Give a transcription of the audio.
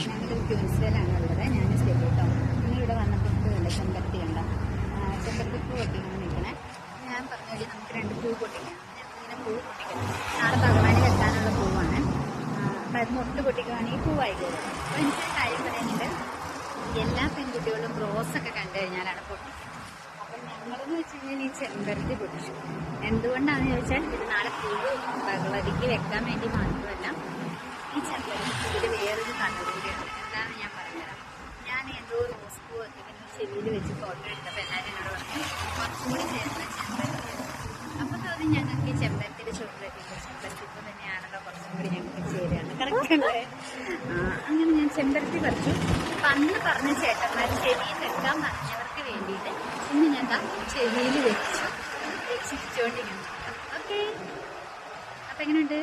ഞങ്ങളൊരു ക്യൂൻസിലാണ് ഉള്ളത്. ഞാൻ സ്റ്റെപ്പ് കേട്ടോ. നിങ്ങളിവിടെ വന്നപ്പോൾ കണ്ട ചെമ്പരത്തി കണ്ട ചെമ്പരത്തി പൂ പൊട്ടിക്കാൻ നിൽക്കണേ. ഞാൻ പറഞ്ഞു കഴിഞ്ഞാൽ നമുക്ക് 2 പൂ പൊട്ടിക്കണം. ഇങ്ങനെ പൂ പൊട്ടിക്കണം. നാളെ ഭഗവാന് വെക്കാനുള്ള പൂവാണ്. അപ്പം അത് മൊട്ട് പൊട്ടിക്കുവാണെങ്കിൽ പൂവായിക്കോളും. അപ്പോൾ എനിക്ക് കാര്യം പറയുന്നുണ്ട്, എല്ലാ പെൺകുട്ടികളും റോസൊക്കെ കണ്ടു കഴിഞ്ഞാലാണ് പൊട്ടിക്കുന്നത്. അപ്പം ഞങ്ങളെന്ന് വെച്ച് കഴിഞ്ഞാൽ ഈ ചെമ്പരത്തി പൊട്ടിച്ചു. എന്തുകൊണ്ടാണെന്ന് ചോദിച്ചാൽ ഇത് നാളെ പൂവ് ഭഗവതിക്ക് വെക്കാൻ വേണ്ടി മാത്രമല്ല, ഈ ചെമ്പരത്തിയിൽ വേറൊരു കണ്ണൂരിയാണ്. എന്താണ് ഞാൻ പറഞ്ഞുതരാം. ഞാൻ എന്തോ റോസ് പൂ ഒക്കെ ചെവിയിൽ വെച്ച് ഫോട്ടോ എടുത്തപ്പോൾ എല്ലാവരും എന്നോട് പറഞ്ഞു കുറച്ചും കൂടി ചേർന്ന ചെമ്പരത്തി. അപ്പോൾ തോന്നി ഞങ്ങൾക്ക് ഈ ചെമ്പരത്തിയുടെ ചുവട്ടിലെത്തില്ല, ചെമ്പരത്തിപ്പോൾ തന്നെയാണല്ലോ കുറച്ചും കൂടി ഞങ്ങൾക്ക് ചേരുകയാണ്. കറക്റ്റ് അല്ലേ? അങ്ങനെ ഞാൻ ചെമ്പരത്തി പറിച്ചു. അപ്പം അന്ന് പറഞ്ഞ ചേട്ടന്മാർ ചെവിയിൽ വെക്കാൻ പറഞ്ഞവർക്ക് വേണ്ടിയിട്ട് ഇന്ന് ഞാൻ ചെവിയിൽ വെച്ചിരിച്ചുകൊണ്ടിരിക്കുന്നു. ഓക്കെ, അപ്പം എങ്ങനെയുണ്ട്?